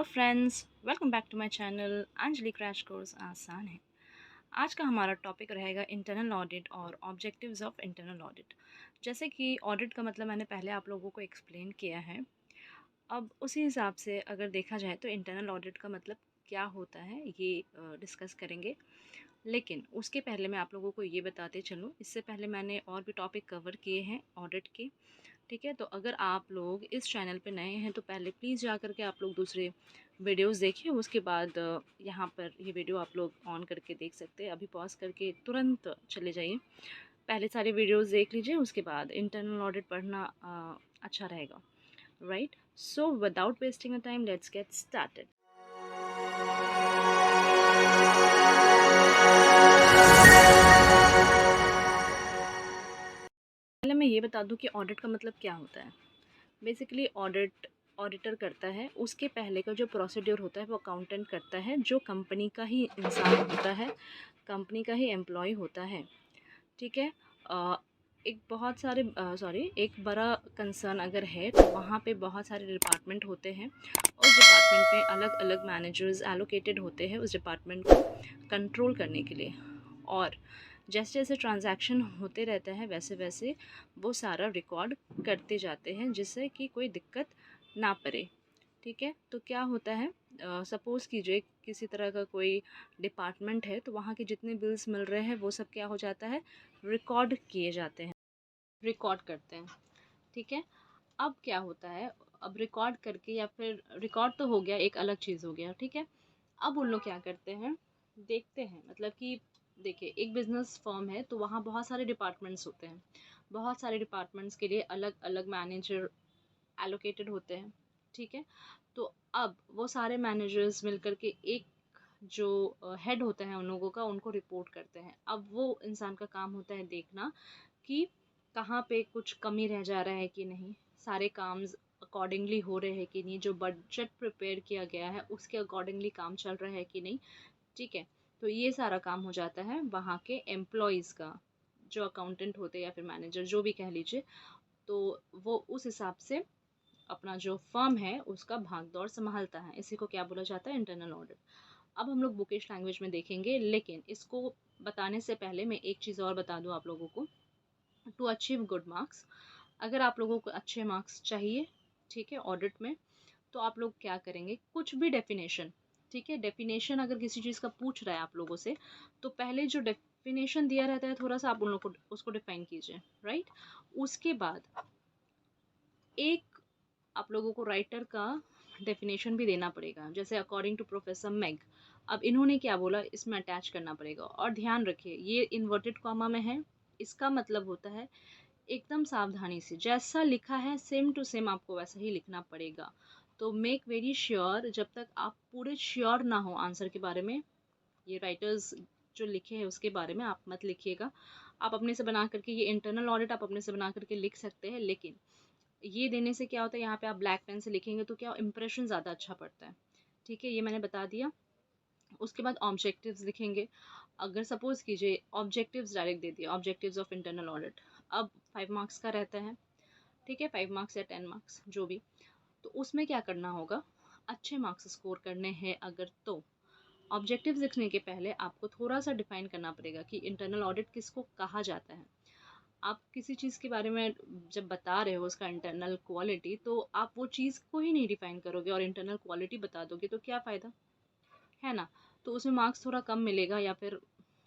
Friends, welcome back to my channel Anjali crash course आसान है। आज का हमारा टॉपिक रहेगा इंटरनल ऑडिट और ऑब्जेक्टिव्स ऑफ इंटरनल ऑडिट। जैसे कि ऑडिट का मतलब मैंने पहले आप लोगों को एक्सप्लेन किया है। अब उसी हिसाब से अगर देखा जाए तो इंटरनल ऑडिट का मतलब क्या होता है ये डिस्कस करेंगे। लेकिन उसके पहले मैं आप लोगों को ये बताते चलूँ, इससे पहले मैंने और भी टॉपिक कवर किए हैं ऑडिट के। ठीक है, तो अगर आप लोग इस चैनल पे नए हैं तो पहले प्लीज़ जा कर के आप लोग दूसरे वीडियोस देखिए। उसके बाद यहाँ पर ये वीडियो आप लोग ऑन करके देख सकते हैं। अभी पॉज करके तुरंत चले जाइए, पहले सारे वीडियोस देख लीजिए, उसके बाद इंटरनल ऑडिट पढ़ना अच्छा रहेगा। Right, so without wasting a time let's get started. पहले मैं ये बता दूं कि ऑडिट का मतलब क्या होता है। बेसिकली ऑडिटर करता है, उसके पहले का जो प्रोसीड्योर होता है वो अकाउंटेंट करता है, जो कंपनी का ही इंसान होता है, कंपनी का ही एम्प्लॉय होता है। ठीक है, अ, एक बहुत सारे एक बड़ा कंसर्न अगर है तो वहाँ पे बहुत सारे डिपार्टमेंट होते हैं। उस डिपार्टमेंट में अलग अलग मैनेजर्स एलोकेटेड होते हैं उस डिपार्टमेंट को कंट्रोल करने के लिए। और जैसे जैसे ट्रांजैक्शन होते रहता है वैसे वैसे वो सारा रिकॉर्ड करते जाते हैं, जिससे कि कोई दिक्कत ना पड़े। ठीक है, तो क्या होता है, सपोज़ कीजिए किसी तरह का कोई डिपार्टमेंट है तो वहाँ के जितने बिल्स मिल रहे हैं वो सब क्या हो जाता है, रिकॉर्ड किए जाते हैं, रिकॉर्ड करते हैं। ठीक है, अब क्या होता है, अब रिकॉर्ड करके या फिर रिकॉर्ड तो हो गया, एक अलग चीज़ हो गया। ठीक है, अब उन लोग क्या करते हैं, देखते हैं, मतलब कि देखिए एक बिजनेस फर्म है तो वहाँ बहुत सारे डिपार्टमेंट्स होते हैं, बहुत सारे डिपार्टमेंट्स के लिए अलग अलग मैनेजर एलोकेटेड होते हैं। ठीक है, तो अब वो सारे मैनेजर्स मिलकर के एक जो हेड होता है उन लोगों का, उनको रिपोर्ट करते हैं। अब वो इंसान का काम होता है देखना कि कहाँ पे कुछ कमी रह जा रहा है कि नहीं, सारे काम अकॉर्डिंगली हो रहे हैं कि नहीं, जो बजट प्रिपेयर किया गया है उसके अकॉर्डिंगली काम चल रहा है कि नहीं। ठीक है, तो ये सारा काम हो जाता है वहाँ के एम्प्लॉयज़ का, जो अकाउंटेंट होते हैं या फिर मैनेजर जो भी कह लीजिए। तो वो उस हिसाब से अपना जो फर्म है उसका भाग दौड़ संभालता है। इसी को क्या बोला जाता है, इंटरनल ऑडिट। अब हम लोग बुकिश लैंग्वेज में देखेंगे, लेकिन इसको बताने से पहले मैं एक चीज़ और बता दूं आप लोगों को। टू अचीव गुड मार्क्स, अगर आप लोगों को अच्छे मार्क्स चाहिए, ठीक है, ऑडिट में, तो आप लोग क्या करेंगे, कुछ भी डेफिनेशन, ठीक है, डेफिनेशन अगर किसी चीज़ का पूछ रहा है आप लोगों से, तो पहले जो डेफिनेशन दिया रहता है थोड़ा सा आप उन लोगों को उसको डिफाइन कीजिए। राइट, उसके बाद एक आप लोगों को राइटर का डेफिनेशन भी देना पड़ेगा, जैसे अकॉर्डिंग टू प्रोफेसर मैग। अब इन्होंने क्या बोला, इसमें अटैच करना पड़ेगा। और ध्यान रखिए ये इन्वर्टेड कॉमा में है, इसका मतलब होता है एकदम सावधानी से जैसा लिखा है सेम टू सेम आपको वैसा ही लिखना पड़ेगा। तो मेक वेरी श्योर, जब तक आप पूरे श्योर ना हो आंसर के बारे में, ये राइटर्स जो लिखे हैं उसके बारे में आप मत लिखिएगा। आप अपने से बना करके, ये इंटरनल ऑडिट आप अपने से बना करके लिख सकते हैं, लेकिन ये देने से क्या होता है, यहाँ पे आप ब्लैक पेन से लिखेंगे तो क्या इंप्रेशन ज़्यादा अच्छा पड़ता है। ठीक है, ये मैंने बता दिया। उसके बाद ऑब्जेक्टिव्स लिखेंगे। अगर सपोज कीजिए ऑब्जेक्टिव्स डायरेक्ट दे दिया, ऑब्जेक्टिव्स ऑफ इंटरनल ऑडिट, अब 5 मार्क्स का रहता है। ठीक है, 5 मार्क्स या 10 मार्क्स जो भी, तो उसमें क्या करना होगा, अच्छे मार्क्स स्कोर करने हैं अगर तो ऑब्जेक्टिव्स लिखने के पहले आपको थोड़ा सा डिफाइन करना पड़ेगा कि इंटरनल ऑडिट किसको कहा जाता है। आप किसी चीज़ के बारे में जब बता रहे हो उसका इंटरनल क्वालिटी, तो आप वो चीज़ को ही नहीं डिफाइन करोगे और इंटरनल क्वालिटी बता दोगे तो क्या फ़ायदा, है ना। तो उसमें मार्क्स थोड़ा कम मिलेगा, या फिर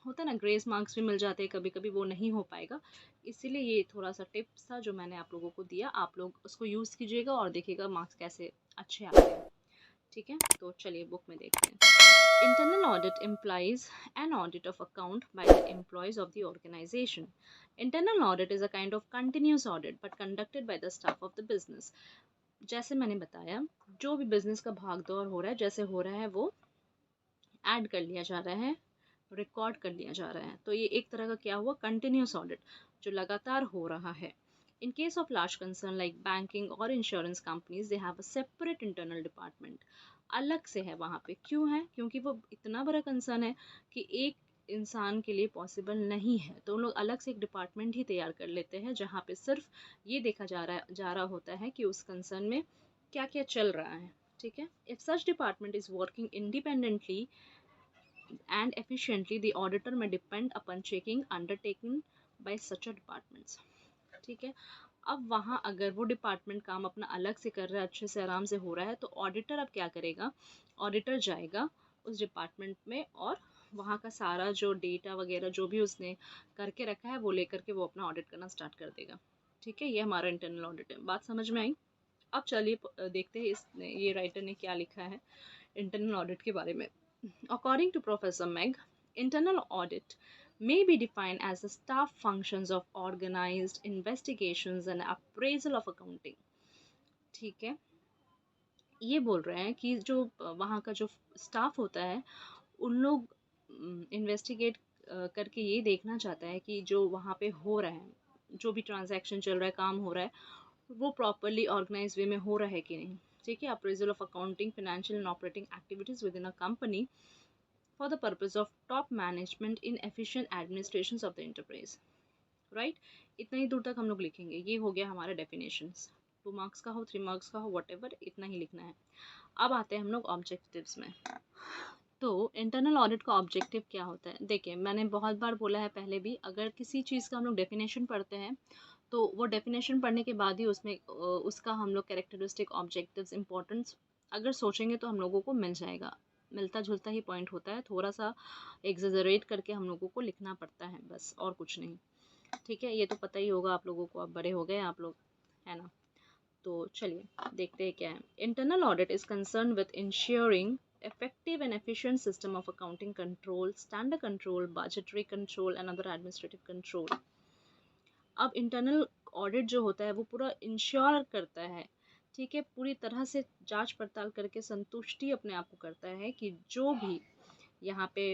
होता है ना ग्रेस मार्क्स भी मिल जाते हैं कभी कभी, वो नहीं हो पाएगा। इसीलिए ये थोड़ा सा टिप्स था जो मैंने आप लोगों को दिया, आप लोग उसको यूज़ कीजिएगा और देखिएगा मार्क्स कैसे अच्छे आते हैं। ठीक है, तो चलिए बुक में देखते हैं। Internal audit implies an audit of account by the employees of the organization. Internal audit is a kind of continuous audit but conducted by the staff of the business. जैसे मैंने बताया, जो भी बिजनेस का भाग दौड़ हो रहा है, जैसे हो रहा है वो ऐड कर लिया जा रहा है, रिकॉर्ड कर लिया जा रहा है। तो ये एक तरह का क्या हुआ, कंटिन्यूस ऑडिट जो लगातार हो रहा है। In case of large concern like banking or insurance companies, they have a separate internal department. अलग से है वहाँ पे, क्यों है, क्योंकि वो इतना बड़ा कंसर्न है कि एक इंसान के लिए पॉसिबल नहीं है, तो उन लोग अलग से एक डिपार्टमेंट ही तैयार कर लेते हैं, जहाँ पे सिर्फ ये देखा जा रहा होता है कि उस कंसर्न में क्या क्या चल रहा है। ठीक है। If such department is working independently and efficiently, the auditor may depend upon checking undertaken by such a departments. ठीक है। अब वहाँ अगर वो डिपार्टमेंट काम अपना अलग से कर रहा है, अच्छे से आराम से हो रहा है, तो ऑडिटर अब क्या करेगा, ऑडिटर जाएगा उस डिपार्टमेंट में और वहाँ का सारा जो डेटा वगैरह जो भी उसने करके रखा है वो लेकर के वो अपना ऑडिट करना स्टार्ट कर देगा। ठीक है, ये हमारा इंटरनल ऑडिट है। बात समझ में आई? अब चलिए देखते हैं ये राइटर ने क्या लिखा है इंटरनल ऑडिट के बारे में। According to Professor Meg, internal audit may be defined as the staff functions of organized investigations and appraisal of accounting. ठीक है, ये बोल रहे हैं कि जो वहाँ का जो स्टाफ होता है उन लोग इन्वेस्टिगेट करके ये देखना चाहता है कि जो वहाँ पे हो रहा है, जो भी ट्रांजैक्शन चल रहा है, काम हो रहा है, वो प्रॉपरली ऑर्गेनाइज वे में हो रहा है कि नहीं। ठीक है, appraisal of accounting financial and operating activities with in a company for the purpose of top management in efficient administrations of the enterprise. Right इतना ही दूर तक हम लोग लिखेंगे। ये हो गया हमारा डेफिनेशंस, 2 मार्क्स का हो 3 मार्क्स का हो वट इतना ही लिखना है। अब आते हैं हम लोग ऑब्जेक्टिव्स में। तो इंटरनल ऑडिट का ऑब्जेक्टिव क्या होता है? देखिए, मैंने बहुत बार बोला है पहले भी, अगर किसी चीज़ का हम लोग डेफिनेशन पढ़ते हैं तो वो डेफिनेशन पढ़ने के बाद ही उसमें उसका हम लोग कैरेक्टरिस्टिक ऑब्जेक्टिव्स इंपॉर्टेंस अगर सोचेंगे तो हम लोगों को मिल जाएगा। मिलता जुलता ही पॉइंट होता है, थोड़ा सा एग्जैजरेट करके हम लोगों को लिखना पड़ता है, बस और कुछ नहीं। ठीक है, ये तो पता ही होगा आप लोगों को, अब बड़े हो गए आप लोग, है ना। तो चलिए देखते हैं क्या है। Internal audit is concern with ensuring effective and efficient system of accounting control, standard control, budgetary control and other administrative control. अब इंटरनल ऑडिट जो होता है वो पूरा इंश्योर करता है, ठीक है, पूरी तरह से जांच पड़ताल करके संतुष्टि अपने आप को करता है कि जो भी यहाँ पे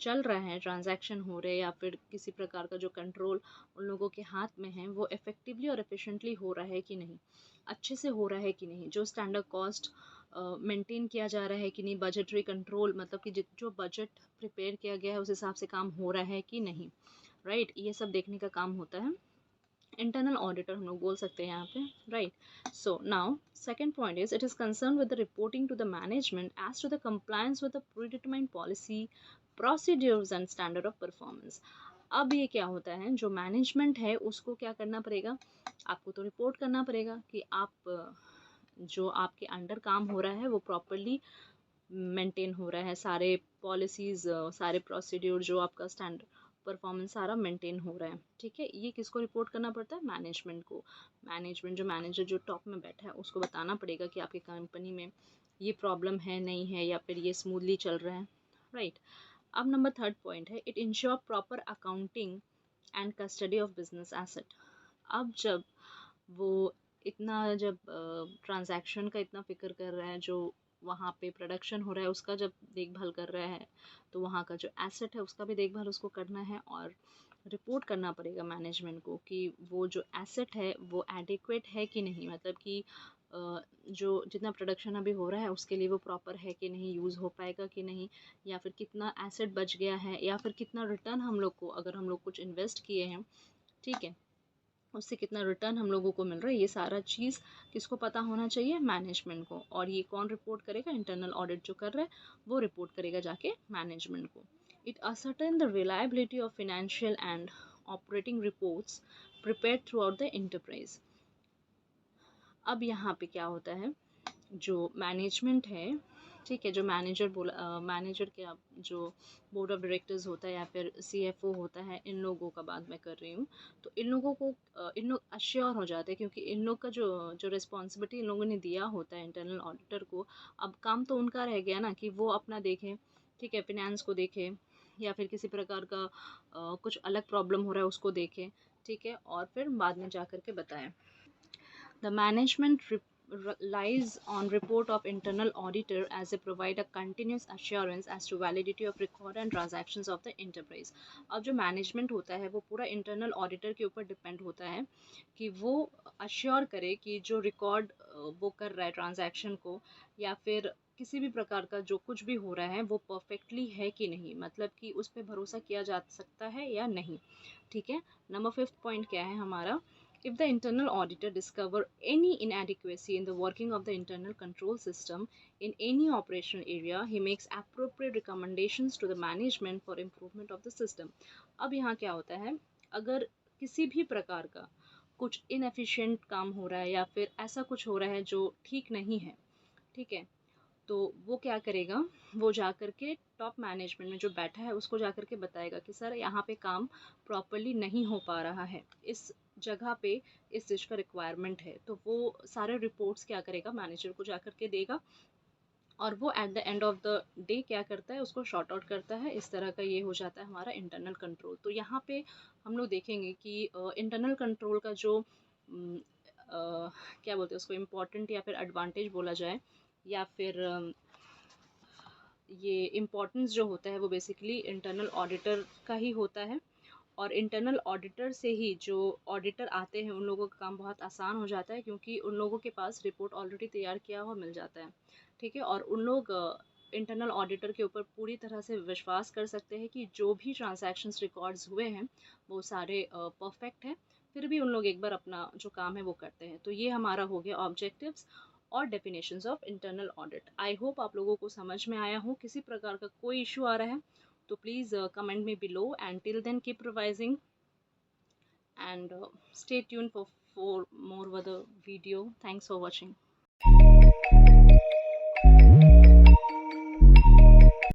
चल रहा है, ट्रांजैक्शन हो रहे या फिर किसी प्रकार का जो कंट्रोल उन लोगों के हाथ में है वो इफ़ेक्टिवली और एफिशिएंटली हो रहा है कि नहीं, अच्छे से हो रहा है कि नहीं, जो स्टैंडर्ड कॉस्ट मेंटेन किया जा रहा है कि नहीं, बजटरी कंट्रोल मतलब कि जो बजट प्रिपेयर किया गया है उस हिसाब से काम हो रहा है कि नहीं, राइट, ये सब देखने का काम होता है। इंटरनल ऑडिटर हम लोग बोल सकते हैं यहाँ पे, right. So now second point is it is concerned with the reporting to the management as to the compliance with the predetermined policy, procedures and standard of performance. अब ये क्या होता है, जो मैनेजमेंट है उसको क्या करना पड़ेगा, आपको तो रिपोर्ट करना पड़ेगा कि आप जो आपके अंडर काम हो रहा है वो प्रॉपरली मेंटेन हो रहा है, सारे पॉलिसीज़ सारे प्रोसीड्यूर जो आपका स्टैंडर्ड परफॉर्मेंस सारा मेंटेन हो रहा है। ठीक है, ये किसको रिपोर्ट करना पड़ता है, मैनेजमेंट को। मैनेजमेंट जो मैनेजर जो टॉप में बैठा है उसको बताना पड़ेगा कि आपकी कंपनी में ये प्रॉब्लम है नहीं है या फिर ये स्मूथली चल रहा है, राइट। अब नंबर 3rd पॉइंट है it ensure proper accounting and custody of business asset. अब जब वो इतना जब ट्रांजैक्शन का इतना फिक्र कर रहा है, जो वहाँ पे प्रोडक्शन हो रहा है उसका जब देखभाल कर रहा है, तो वहाँ का जो एसेट है उसका भी देखभाल उसको करना है और रिपोर्ट करना पड़ेगा मैनेजमेंट को कि वो जो एसेट है वो एडिक्वेट है कि नहीं, मतलब कि जो जितना प्रोडक्शन अभी हो रहा है उसके लिए वो प्रॉपर है कि नहीं, यूज़ हो पाएगा कि नहीं, या फिर कितना एसेट बच गया है, या फिर कितना रिटर्न हम लोग को, अगर हम लोग कुछ इन्वेस्ट किए हैं, ठीक है, उससे कितना रिटर्न हम लोगों को मिल रहा है, ये सारा चीज़ किसको पता होना चाहिए, मैनेजमेंट को। और ये कौन रिपोर्ट करेगा, इंटरनल ऑडिट जो कर रहा है वो रिपोर्ट करेगा जाके मैनेजमेंट को। It ascertain the reliability of financial and operating reports prepared through out the enterprise. अब यहाँ पे क्या होता है, जो मैनेजमेंट है, ठीक है, जो मैनेजर के जो बोर्ड ऑफ डायरेक्टर्स होता है या फिर CFO होता है, इन लोगों का बात मैं कर रही हूँ। तो इन लोगों को इन लोग अश्योर हो जाते हैं क्योंकि इन लोग का जो रिस्पॉन्सिबिलिटी इन लोगों ने दिया होता है इंटरनल ऑडिटर को, अब काम तो उनका रह गया ना कि वो अपना देखें, ठीक है, फिनेंस को देखें या फिर किसी प्रकार का कुछ अलग प्रॉब्लम हो रहा है उसको देखें, ठीक है, और फिर बाद में जा कर के बताएं। The management relies on report of internal auditor as they provide a continuous assurance as to validity of record and transactions of the enterprise. अब जो मैनेजमेंट होता है वो पूरा इंटरनल ऑडिटर के ऊपर डिपेंड होता है कि वो अश्योर करे कि जो रिकॉर्ड वो कर रहा है ट्रांजैक्शन को या फिर किसी भी प्रकार का जो कुछ भी हो रहा है वो परफेक्टली है कि नहीं, मतलब कि उस पर भरोसा किया जा सकता है या नहीं। ठीक है, नंबर 5th पॉइंट क्या है हमारा, If the internal auditor discover any inadequacy in the working of the internal control system in any operational area, he makes appropriate recommendations to the management for improvement of the system. अब यहाँ क्या होता है, अगर किसी भी प्रकार का कुछ इनएफिशिएंट काम हो रहा है या फिर ऐसा कुछ हो रहा है जो ठीक नहीं है, ठीक है, तो वो क्या करेगा, वो जा कर के टॉप मैनेजमेंट में जो बैठा है उसको जा कर के बताएगा कि सर यहाँ पे काम प्रॉपरली नहीं हो पा रहा है, इस जगह पे इस चीज़ का रिक्वायरमेंट है। तो वो सारे रिपोर्ट्स क्या करेगा, मैनेजर को जा कर के देगा और वो at the end of the day क्या करता है, उसको शॉर्ट आउट करता है। इस तरह का ये हो जाता है हमारा इंटरनल कंट्रोल। तो यहाँ पे हम लोग देखेंगे कि इंटरनल कंट्रोल का जो क्या बोलते हैं उसको, इम्पोर्टेंट या फिर एडवांटेज बोला जाए या फिर ये इम्पोर्टेंस जो होता है वो बेसिकली इंटरनल ऑडिटर का ही होता है। और इंटरनल ऑडिटर से ही जो ऑडिटर आते हैं उन लोगों का काम बहुत आसान हो जाता है, क्योंकि उन लोगों के पास रिपोर्ट ऑलरेडी तैयार किया हुआ मिल जाता है, ठीक है। और उन लोग इंटरनल ऑडिटर के ऊपर पूरी तरह से विश्वास कर सकते हैं कि जो भी ट्रांजैक्शंस रिकॉर्ड्स हुए हैं वो सारे परफेक्ट हैं। फिर भी उन लोग एक बार अपना जो काम है वो करते हैं। तो ये हमारा हो गया ऑब्जेक्टिव्स और definitions of internal audit. I hope आप लोगों को समझ में आया हो। किसी प्रकार का कोई इशू आ रहा है तो please comment me below, and till then keep revising and stay tuned for more with the video. Thanks for watching.